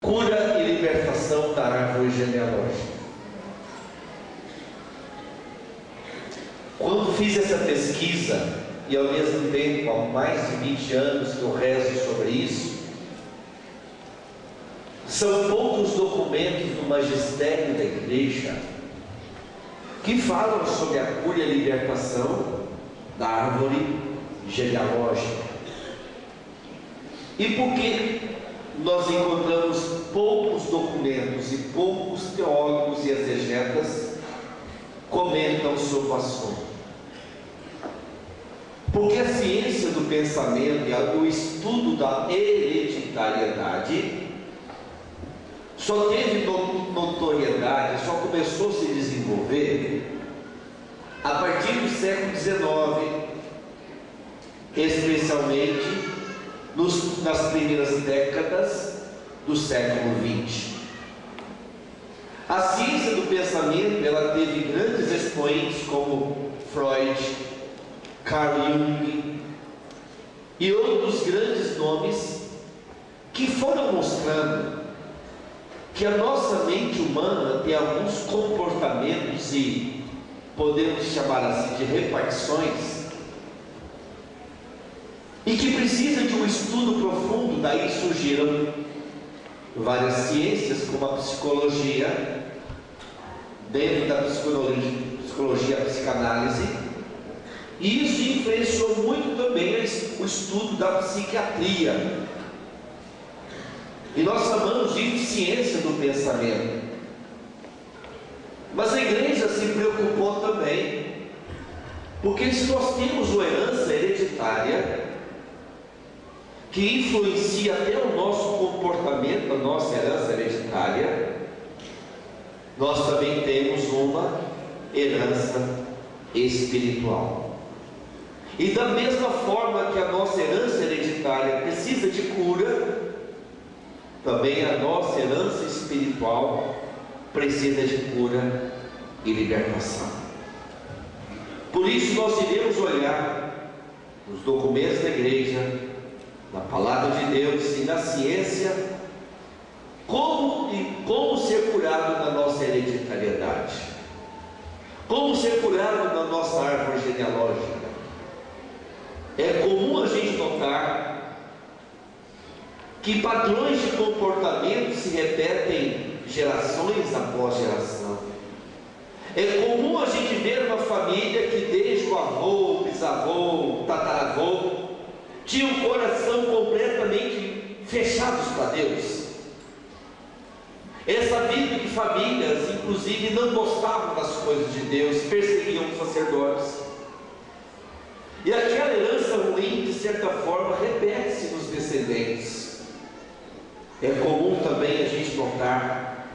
Cura e libertação da árvore genealógica. Quando fiz essa pesquisa, e ao mesmo tempo há mais de 20 anos que eu rezo sobre isso, são poucos documentos do magistério da igreja que falam sobre a cura e a libertação da árvore genealógica. E por que nós encontramos poucos documentos e poucos teólogos e exegetas comentam sobre o assunto? Porque a ciência do pensamento e o estudo da hereditariedade só teve notoriedade, só começou a se desenvolver a partir do século XIX, especialmente nas primeiras décadas do século XX. A ciência do pensamento, ela teve grandes expoentes como Freud, Carl Jung e outros grandes nomes que foram mostrando que a nossa mente humana tem alguns comportamentos e podemos chamar assim de repartições e que precisa de um estudo profundo. Daí surgiram várias ciências como a psicologia, dentro da psicologia, a psicanálise, e isso influenciou muito também o estudo da psiquiatria, e nós chamamos de ciência do pensamento. Mas a igreja se preocupou também, porque se nós temos uma herança hereditária que influencia até o nosso comportamento, a nossa herança hereditária, nós também temos uma herança espiritual. E da mesma forma que a nossa herança hereditária precisa de cura, também a nossa herança espiritual precisa de cura e libertação. Por isso nós iremos olhar nos documentos da igreja, na palavra de Deus e na ciência, como ser curado na nossa hereditariedade, como ser curado na nossa árvore genealógica. É comum a gente notar que padrões de comportamento se repetem gerações após geração. É comum a gente ver uma família que desde o avô, bisavô, tataravô tinha um coração completamente fechados para Deus. É sabido que famílias, inclusive, não gostavam das coisas de Deus, perseguiam os sacerdotes. E aquela herança ruim, de certa forma, repete-se nos descendentes. É comum também a gente notar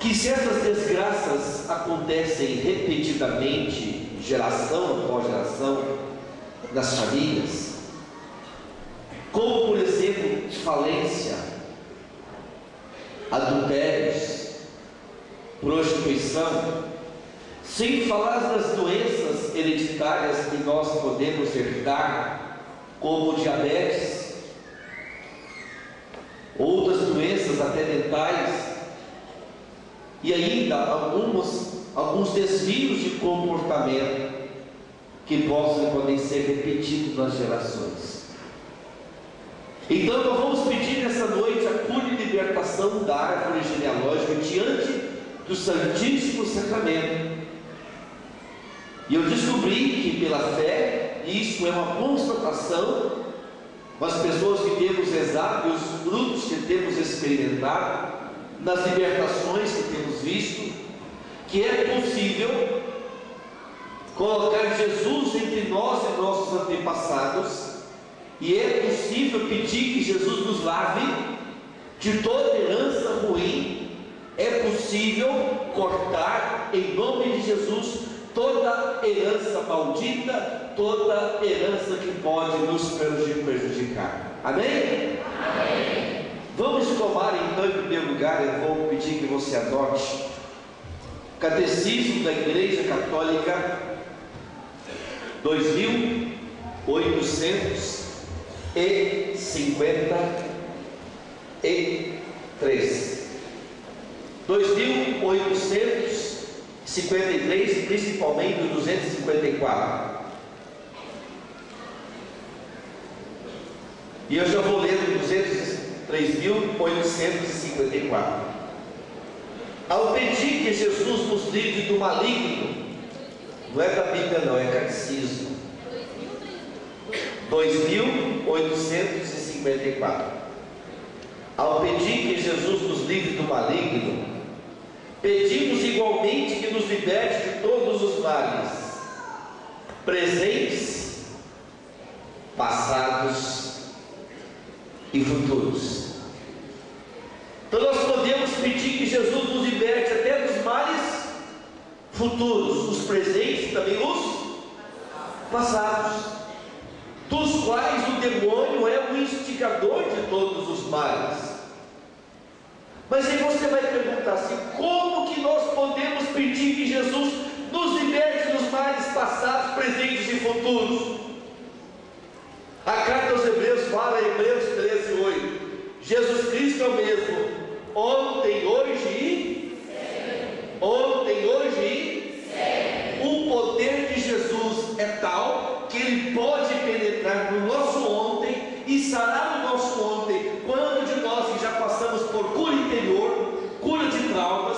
que certas desgraças acontecem repetidamente, geração após geração, nas famílias, como por exemplo falência, adultérios, prostituição, sem falar das doenças hereditárias que nós podemos herdar, como diabetes, outras doenças até mentais, e ainda alguns desvios de comportamento que podem ser repetidos nas gerações. Então nós vamos pedir nessa noite a cura e libertação da árvore genealógica diante do Santíssimo Sacramento. E eu descobri que pela fé, isso é uma constatação, as pessoas que temos rezado e os frutos que temos experimentado, nas libertações que temos visto, que é possível colocar Jesus entre nós e nossos antepassados, e é possível pedir que Jesus nos lave de toda herança ruim. É possível cortar em nome de Jesus toda herança maldita, toda herança que pode nos prejudicar. Amém? Amém. Vamos tomar então, em primeiro lugar, eu vou pedir que você adote Catecismo da Igreja Católica 2854. 2.853, principalmente o 254. E eu já vou ler o 3.854. Ao pedir que Jesus nos livre do maligno, não é da Bíblia não, é catecismo. 2.854. Ao pedir que Jesus nos livre do maligno, pedimos igualmente que nos liberte de todos os males, presentes, passados e futuros. Então nós podemos pedir que Jesus nos liberte até dos males futuros, os presentes e também os passados, dos quais o demônio é o instigador de todos os males. Mas aí você vai perguntar assim: como que nós podemos pedir que Jesus nos liberte dos males passados, presentes e futuros? A carta aos Hebreus fala em Hebreus 13:8: Jesus Cristo é o mesmo, ontem, hoje e sempre. Ontem, hoje e sempre. O poder de Jesus é tal que Ele pode penetrar no nosso ontem e sarar o nosso ontem. Quando de nós que já passamos por cura interior, cura de traumas,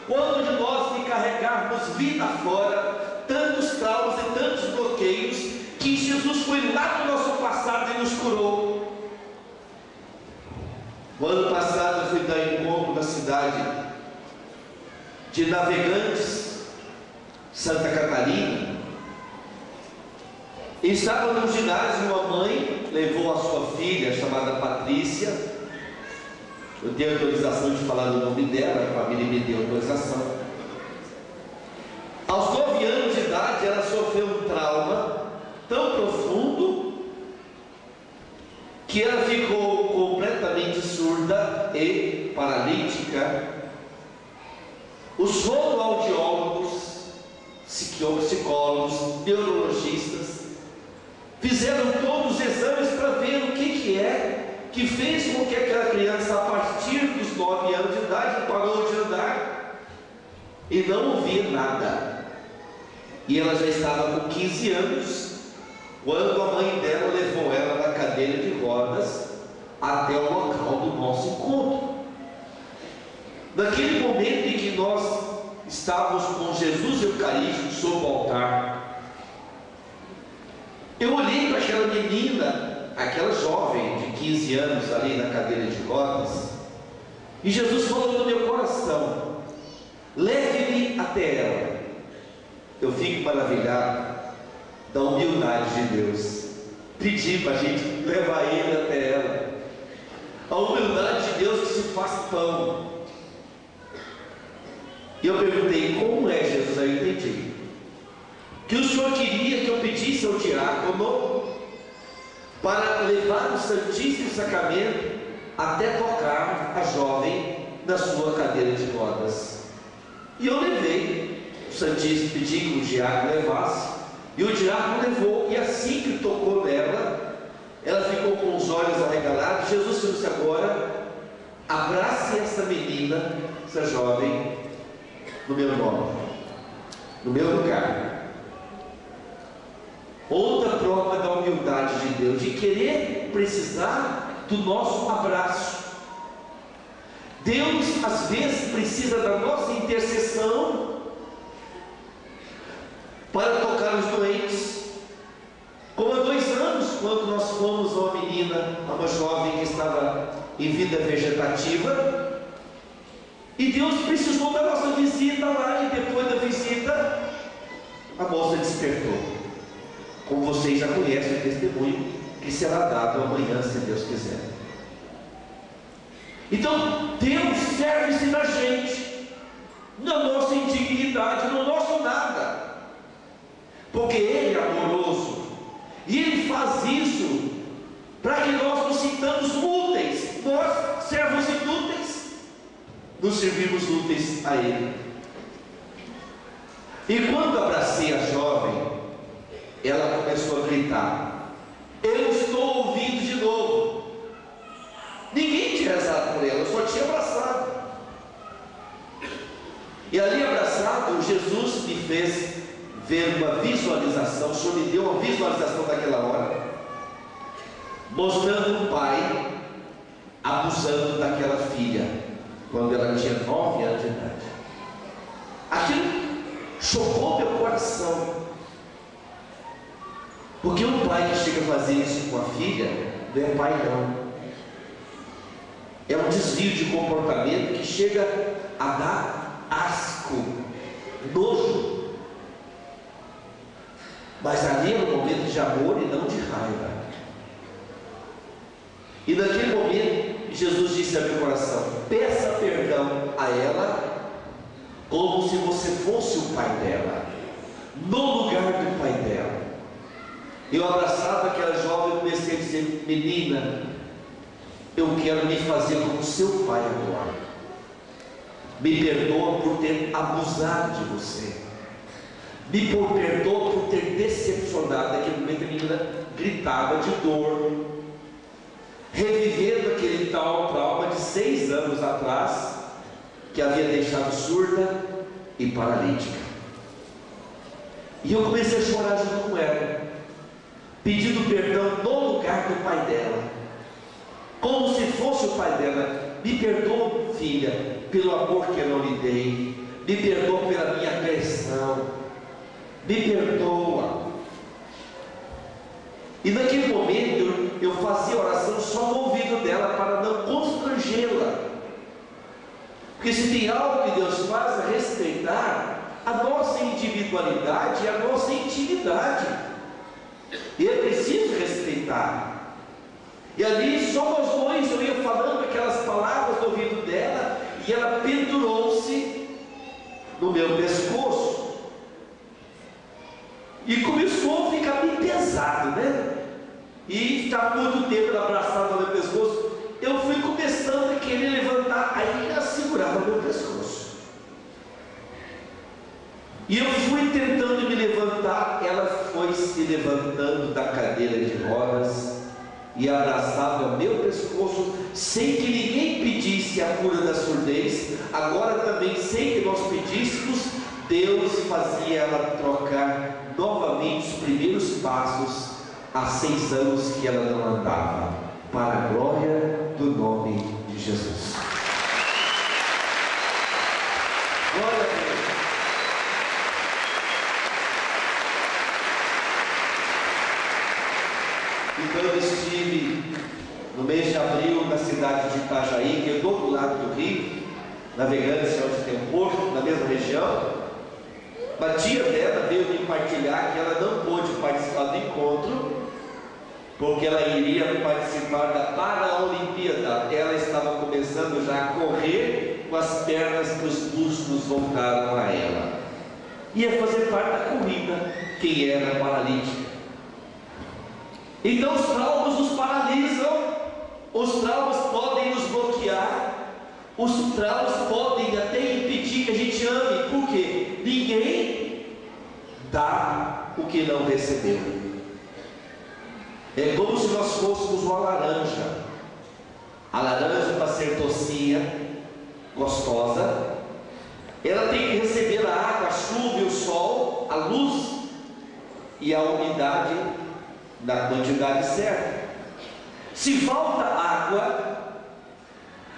quando de nós que carregarmos vida fora, tantos traumas e tantos bloqueios, que Jesus foi lá no nosso passado e nos curou. No ano passado eu fui dar encontro na cidade de Navegantes, Santa Catarina, e estava no ginásio. Uma mãe levou a sua filha, chamada Patrícia. Eu tenho autorização de falar do nome dela, a família me deu autorização. Aos 9 anos de idade, ela sofreu um trauma tão profundo que ela ficou completamente surda e paralítica. Os fonoaudiólogos, psicólogos, neurologistas fizeram todos os exames para ver o que é que fez com que aquela criança, a partir dos 9 anos de idade, parou de andar e não ouvia nada. E ela já estava com 15 anos quando a mãe dela levou ela na cadeira de rodas até o local do nosso encontro. Naquele momento em que nós estávamos com Jesus Eucarístico sob o altar, eu olhei para aquela menina, aquela jovem de 15 anos ali na cadeira de rodas, e Jesus falou no meu coração: leve-me até ela. Eu fico maravilhado da humildade de Deus, pedir para a gente levar ele até ela. A humildade de Deus que se faz pão. E eu perguntei: como é, Jesus? Aí eu entendi que o Senhor queria que eu pedisse ao diácono para levar o Santíssimo Sacramento até tocar a jovem na sua cadeira de rodas. E eu levei o Santíssimo, pedi que o diácono levasse, e o diácono levou. E assim que tocou nela, ela ficou com os olhos arregalados. Jesus disse: agora abrace essa menina, essa jovem, no meu nome, no meu lugar. Outra prova da humildade de Deus, de querer precisar do nosso abraço. Deus às vezes precisa da nossa intercessão para tocar os doentes. Como há 2 anos, quando nós fomos a uma menina, a uma jovem que estava em vida vegetativa, e Deus precisou da nossa visita lá, e depois da visita a moça despertou. Como vocês já conhecem o testemunho que será dado amanhã, se Deus quiser. Então Deus serve-se na gente, na nossa indignidade, no nosso nada, porque Ele é amoroso, e Ele faz isso para que nós nos sintamos úteis. Nós, servos inúteis, nos servimos úteis a Ele. E quando abracei a jovem, ela começou a gritar: eu estou ouvindo de novo. Ninguém tinha rezado por ela, eu só tinha abraçado. E ali abraçado, Jesus me fez ver uma visualização. O Senhor me deu uma visualização daquela hora, mostrando um pai abusando daquela filha, quando ela tinha 9 anos de idade. Aquilo chocou meu coração, porque um pai que chega a fazer isso com a filha, não é pai não. É um desvio de comportamento que chega a dar asco, nojo. Mas ali é um momento de amor e não de raiva. E naquele momento, Jesus disse ao meu coração: peça perdão a ela, como se você fosse o pai dela, no lugar do pai dela. Eu abraçava aquela jovem e comecei a dizer: menina, eu quero me fazer como seu pai agora. Me perdoa por ter abusado de você. Me perdoa por ter decepcionado. Naquele momento a menina gritava de dor, revivendo aquele tal trauma de 6 anos atrás, que havia deixado surda e paralítica. E eu comecei a chorar junto com ela, pedindo perdão no lugar do pai dela, como se fosse o pai dela. Me perdoa, filha, pelo amor que eu não lhe dei. Me perdoa pela minha agressão. Me perdoa. E naquele momento eu fazia oração só no ouvido dela, para não constrangê-la. Porque se tem algo que Deus faz, é respeitar a nossa individualidade e a nossa intimidade. E é preciso respeitar. E ali só nós dois, eu ia falando aquelas palavras no ouvido dela, e ela pendurou-se no meu pescoço. E começou a ficar bem pesado, né? E estava muito tempo abraçado no meu pescoço. Eu fui começando a querer levantar, aí ela segurava meu pescoço. E eu fui tentando me levantar, ela foi se levantando da cadeira de rodas e abraçava o meu pescoço, sem que ninguém pedisse a cura da surdez. Agora também, sem que nós pedíssemos, Deus fazia ela trocar novamente os primeiros passos, há 6 anos que ela não andava, para a glória do nome de Jesus. Glória a Deus. E quando eu estive no mês de abril na cidade de Itajaí, que é do outro lado do rio, Navegância, onde tem um porto, na mesma região, uma tia dela veio me partilhar que ela não pôde participar do encontro, porque ela iria participar da Paraolimpíada. Ela estava começando já a correr com as pernas, que os músculos voltaram a ela. Ia fazer parte da corrida, quem era paralítica. Então os traumas nos paralisam, os traumas podem nos bloquear, os traumas podem até impedir que a gente ame. Por quê? Ninguém dá o que não recebeu. É como se nós fôssemos uma laranja. A laranja, para ser docinha, gostosa, ela tem que receber a água, a chuva e o sol, a luz e a umidade na quantidade certa. Se falta água,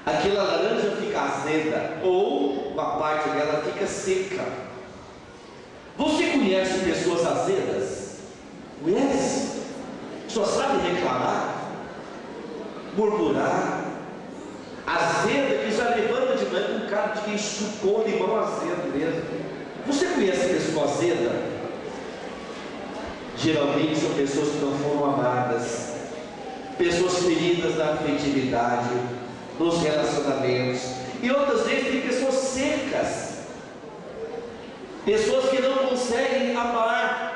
aquela laranja fica azeda, ou uma parte dela fica seca. Você conhece pessoas azedas? Conhece? Só sabe reclamar, murmurar, azeda, que já levanta de manhã com cara de quem chupou limão azedo mesmo. Você conhece pessoa azeda? Geralmente são pessoas que não foram amadas, pessoas feridas na afetividade, nos relacionamentos, e outras vezes tem pessoas secas, pessoas que não conseguem amar,